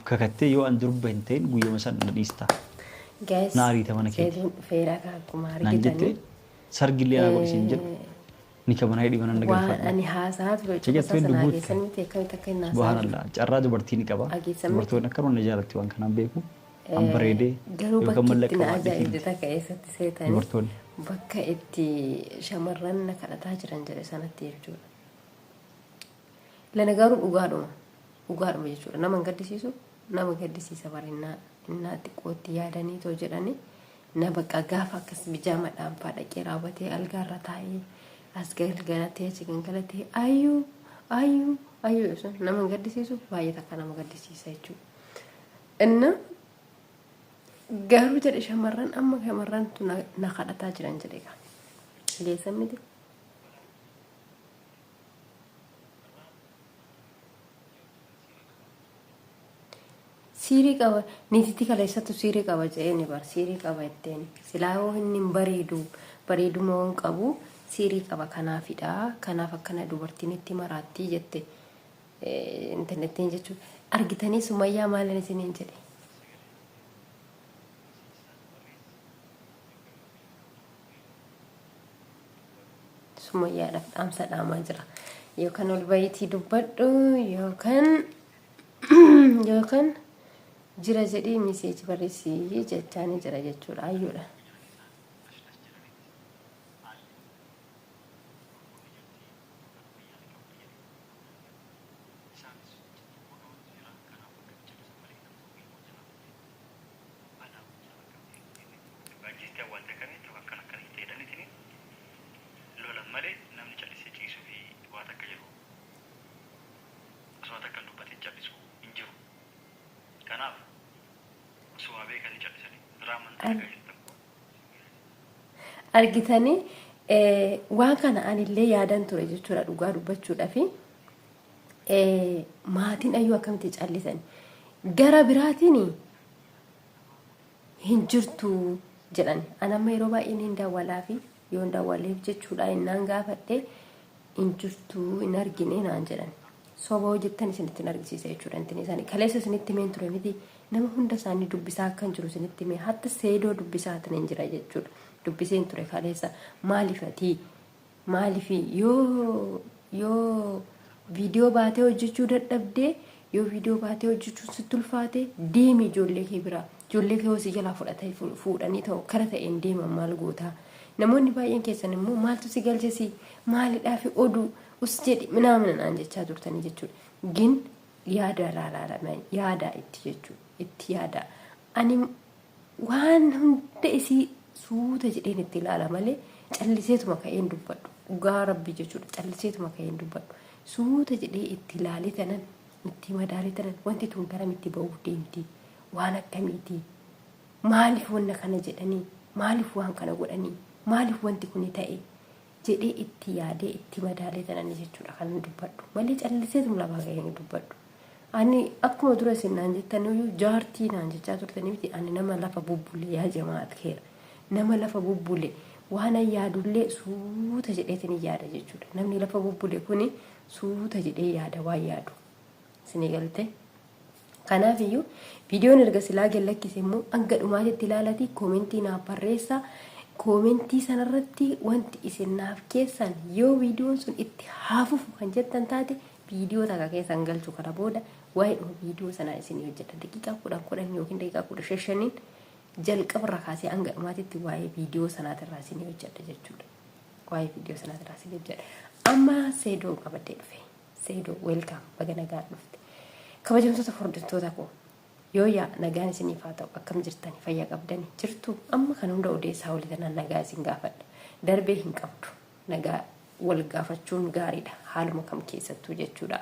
kakattee yoo an durba hin ta'in guyyuma san na dhiista. Guys, Na ariita mana keetti. seeduun feeraa kan akkuma Naan jettee argitanii sargillee naa godhisiin jedhu ni kabana hidhii mana waan nagalfadhu. ani haasaa ture Jajjattuu cufa hin sanaa dubbuutti. keessanitti akkamitti akka hin haasaa Subhanallah. Carraa dubartii ni qaba. Ageessa miti. Dubartoonni akka roonna jaalatti waan kanaan beeku. An bareedee garuu yookaan bakki itti mallaqa na waaddeetiin ajaa'ibde takka eessatti seetanii dubartoonni. bakka itti shamarran na kadhataa jiran jedhe sanatti jechuudha. Lana garuu dhugaadhuma jechuudha. Nama hin gaddisiisu nama gaddisiisa bareennaa innaa xiqqootti yaadanii too jedhanii na bakka gaafa akkas bijaama dhaanfaa dhaqee raawwatee algaarra taa'ee as galgalatee achi gangalatee ayyuu sun nama hin gaddisiisu baay'ee takka nama gaddisiisa jechuudha. Inna garuu jedhe shamarran amma shamarrantu na kadhataa jiran jedhe gaa geessan miti. Siirii qaba niititti kaleessattu siirii qaba jedhee ni bar siirii qaba itteen silaa yoo inni hin bareeduma waan qabu siirii qaba kanaafidha kanaaf akkana dubartiin itti maraattii jette intarneettiin jechuudha. Argitanii Sumayyaa maalin isiniin jedhe Sumayyaadhaaf dhaamsa dhaamaa jira yookaan ol bayitii dubbadhu yookaan jira jedhii miseeji barreessii jechaanii jira jechuudha ayyuudha. Argitanii waan kana anillee yaadan ture jechuudha dhugaa dubbachuudhaaf maatiin ayyuu akkamitti callisan gara biraatiin hin jirtu jedhan anamma yeroo baay'ee hin daawwalaa fi yoo hin daawwaleef jechuudha innaan gaafadhe hin jirtu hin argine naan jedhan soba hojjettan isinitti hin argisiisa jechuudha intin isaanii kaleessa isinitti himeen ture miti nama hunda isaanii dubbisaa akkan jiru isinitti himee hatta seedoo dubbisaa tan jira jechuudha. Dubbiseen ture kaleessa maaliif yoo viidiyoo baatee hojjechuu dadhabdee yoo viidiyoo baatee hojjechuu sitti ulfaate deemi ijoollee kee biraa ijoollee kee hosii jalaa fuudhanii ta'u kara ta'een deeman maal gootaa namoonni baay'een keessan immoo maaltu si galchesi maalidhaaf oduu us jedhi minaaminaan jechaa turtanii jechuudha gin yaada laalaalama yaada itti jechuudha itti yaada ani waan hunda isii suuta jedheen itti ilaala malee calliseetuma ka'een dubbadhu dhugaa rabbii jechuudha calliseetuma ka'een dubbadhu suuta jedhee itti ilaalee tanan itti madaalee tanan wanti tun garamitti ba'uuf deemti waan akkamiiti maaliif wanna kana jedhanii maaliif waan kana godhanii maaliif wanti kun ta'e jedhee itti yaadee itti madaalee tanan jechuudha kan dubbadhu malee calliseetuma lafaa ka'een dubbadhu. Ani akkuma dura isinaan jettanii jaartii naan jechaa turtanii miti ani nama lafa bubbulee yaa jamaat keera. Nama lafa bubbule waan yaadullee suuta jedheetiin yaada jechuudha. Namni lafa bubbule kuni suuta jedhee yaada waan yaadu. Isinii galte. Kanaaf iyyuu viidiyoon erga silaa gallakkise immoo hanga dhumaatitti ilaalati koomentii naaf barreessaa. Koomentii sanarratti wanti isin naaf keessan yoo viidiyoon sun itti haafuuf kan jettan taate viidiyoo takka keessan galchu kana booda waa'ee viidiyoo sanaa isinii hojjedha. Daqiiqaa 10 yookiin daqiiqaa 15 jalqabarraa kaasee hanga dhumaatitti waa'ee viidiyoo sanaatirraa isinii hojjedha jechuudha. Waa'ee viidiyoo sanaatirraa isinii hojjedha. Amma seedoo qabadee dhufe. Seedoo weelkaam baga nagaan dhufte. Kabajamtoota hordoftoota koo yoo yaa nagaan isiniif haa ta'u akkam jirtanii fayyaa qabdanii jirtu amma kan hunda odeessaa walitanaan nagaa isin gaafadha. Darbee hin qabdu. Nagaa wal gaafachuun gaariidha haaluma kam keessattuu jechuudha.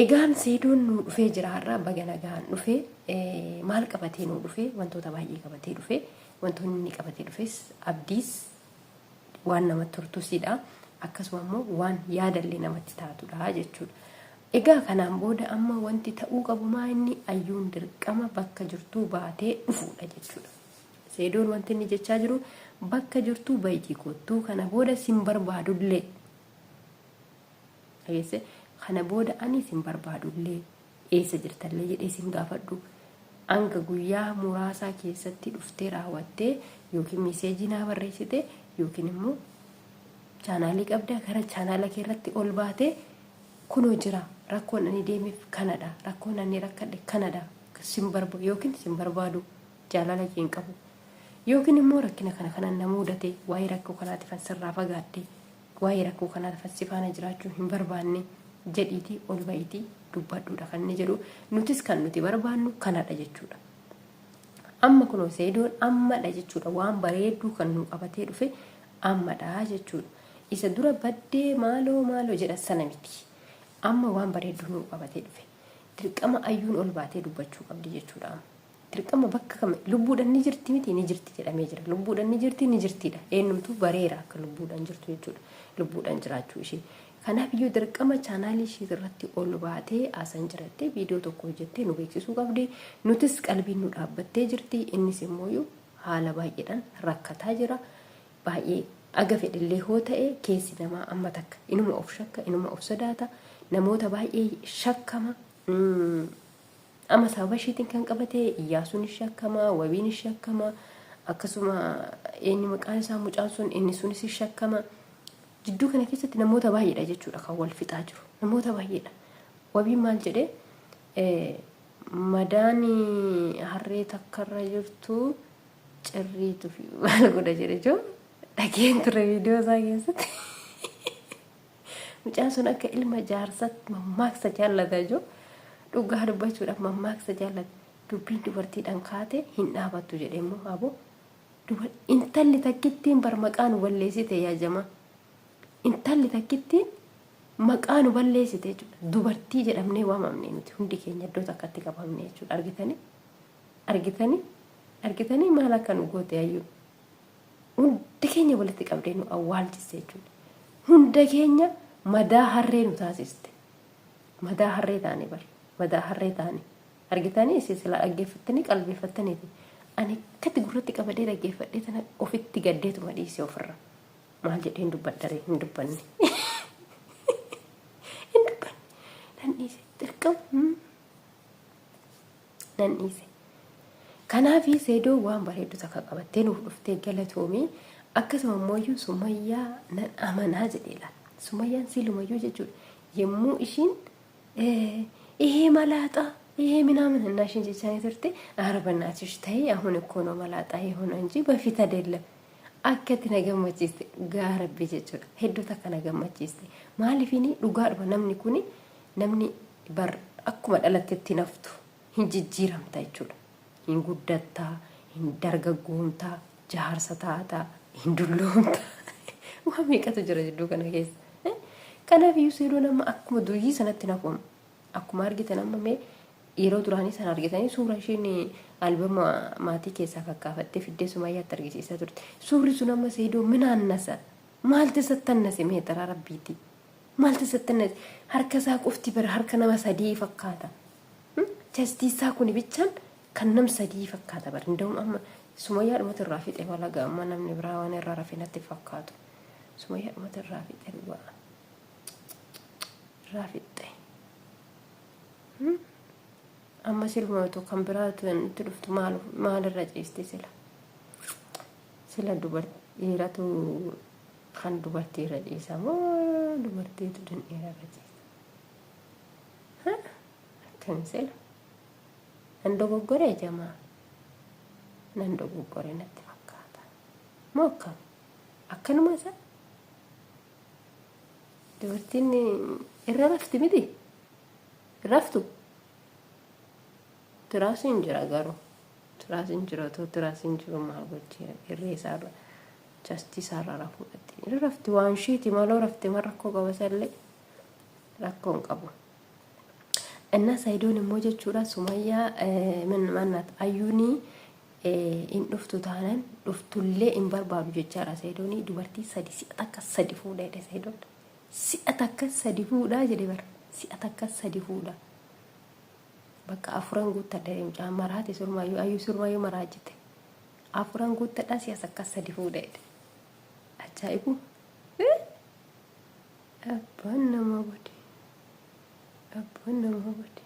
Egaan seedoon nu dhufee jira har'a baga nagaan dhufee maal qabatee nu dhufee wantoota baay'ee qabatee dhufee wantoonni inni qabatee dhufes abdiis waan namatti turtusidha akkasuma immoo waan yaadallee namatti taatudha jechuudha. Egaa kanaan booda amma wanti ta'uu qabu maa inni ayyuun dirqama bakka jirtuu baatee dhufuudha jechuudha. Seedoon wanti inni jechaa jiru bakka jirtuu bayitii kottuu kana booda sin barbaadullee. Kana booda ani sin barbaadullee eessa jirtallee jedhee sin gaafadhu. Hanga guyyaa muraasaa keessatti dhuftee raawwattee yookiin miseejii naa barreessite yookiin immoo chaanaalii qabdaa gara chaanaala kee irratti ol baatee kunoo jira rakkoon ani deemeef kanadha rakkoon ani rakkadhe kanadha yookiin sin barbaadu jaalala kee hin qabu yookiin immoo rakkina kana na mudate waa'ee rakkoo kanaatiif sirraa fagaadhe waa'ee rakkoo kanaatiif si faana jiraachuu hin barbaanne jedhiitii ol ba'iitii dubbadhuudha kan inni jedhu. Nutis kan nuti barbaannu kanadha jechuudha. Amma kunoo Saidoon ammadha jechuudha. Waan bareedduu kan nu qabatee dhufe ammadha jechuudha. Isa dura baddee maaloo jedha sana miti. Amma waan bareedduu nu qabatee dhufe. Dirqama ayyuun ol baatee dubbachuu qabdi jechuudha. Dirqama bakka kam lubbuudhaan ni jirti miti ni jirti jedhamee jira. Lubbuudhaan ni jirti ni jirtidha. Eenyumtuu bareera akka lubbuudhaan jirtu jechuudha. Lubbuudhaan jiraachuu ishee. Kanaaf iyyuu dirqama chaanaalii ishee irratti ol baatee asan jirattee viidiyoo tokko hojjettee nu beeksisuu qabdi. Nutis qalbiin nu dhaabbattee jirti. Innis immoo haala baay'eedhaan rakkataa jira. Baay'ee aga fedhillee hoo ta'e keessi namaa amma takka inuma of shakka inuma of sodaata. Namoota baay'ee shakkama. Amma sababa isheetiin kan qabate Iyyaasuun shakkama, Wabiin shakkama, akkasuma eenyu maqaan isaa mucaan sun inni sunis shakkama. Jidduu kana keessatti namoota baay'eedha jechuudha kan wal fixaa jiru. Namoota baay'eedha. Wabiin maal jedhee madaanii harree takkarra jirtu cirriitu fi maal godha jedhe joo dhageen ture viidiyoo isaa keessatti. Mucaan sun akka ilma jaarsatti mammaaksa jaallata joo dhugaa dubbachuudhaaf mammaaksa jaallata. Dubbiin dubartiidhaan kaate hin dhaabattu jedhee immoo aboo intalli takkittiin bar maqaa nu balleessite yaajamaa. Intalli takkittiin maqaa nu balleessite jechuudha. Dubartii jedhamnee waamamne nuti hundi keenya iddoo takkatti qabamne jechuudha. Argitanii maal akka nu goote ayyuu. Hundi keenya walitti qabdee nu awwaalchiste jechuudha. Hunda keenya madaa harree nu taasiste. Madaa harree taane bar. Madaa harree taane. Argitanii isii silaa dhaggeeffattanii qalbeeffattaniiti. Ani akkatti gurratti qabadee dhaggeeffadhee tana ofitti gaddeetuma dhiisee ofirra. Maal jedhee hin dubbaddaree hin dubbanne. Hin dubbanne. Nan dhiise. Dirqama. Nan dhiise. Kanaaf Saidoo waan bareedu takka qabattee nuuf dhuftee galatoomii akkasuma immoo Sumayyaa nan amanaa jedheela. Sumayyaan silumayyuu jechuudha. Yemmuu ishiin ይሄ መላጣ ይሄ ምናምን እናሽን ጀቻኔ ትርቴ አረበናችሽ ተይ አሁን እኮ ነው መላጣ የሆነ እንጂ በፊት አይደለም አከት ነገመችስ ጋረብ ጀቹ ሄዶ ተከነገመችስ ማሊፊኒ ዱጋር በነምኒ ኩኒ ነምኒ በር አኩማ ደለተቲ ነፍቱ hinjijjiiramta jechuudha. Hin guddatta, hin dargaggoomta, jaarsataata, hin dulloomta. Waan meeqatu jira jidduu kana keessa. Kanaaf iyyuu Saidoo nama akkuma durii sanatti nafamu. Akkuma argitan amma mee yeroo duraanii sana argitanii suura isheen albama maatii keessaa fakkaafattee fiddee Sumayyaatti argisiisaa turte. Suurri sun amma Saidoo minaannasa. Maalti sattannase mee taraa rabbiiti. Maalti sattannase harka isaa qofti bira harka nama sadii fakkaata. Jastiisaa kun bichaan kan nam sadii fakkaata bar. Ndawum amma Sumayyaa dhumatu irraa fixe walaga amma namni biraa waan irraa rafee natti fakkaatu. Sumayyaa dhumatu irraa fixe dhugaa. Irraa fixe. Amma silmatu kan biraatu itti dhuftu maalirra ciiste sila. Sila dhiiratu kan dubartiirra ciisa moo dubartiitu dhiirarra ciisa. Akkan sila. Nan dogoggoree jamaa. Nan dogoggoree natti fakkaata. Moo akkam? Akkanuma isa? Dubartiin irra rafti miti? Raftu? Tiraasiin jira garuu. Tiraasiin jira otoo tiraasiin jiru maal gochee irree isaarra jastii isaarra rafuudhatti. Irra rafti waan isheeti maloo rafti ma rakkoo qabasallee rakkoo hin qabu. Inna Saidoon immoo jechuudha Sumayyaa mannaat ayyuunii in dhuftu taanan dhuftullee in barbaadu jechaadha Saidoonii dubartii sadi si'a takka sadi fuudha jedhe Saidoon. Si'a takka sadi fuudha jedhe bara. Si'a takka sadi fuudha. Bakka afuran guuttadha mucaan maraate surmaayyuu ayyuu surmaayyuu maraajite. Afuran guuttadha si'a takka sadi fuudha jedhe. Ajaa'ibu! Abbaan nama godhe. Abboon nama godhe.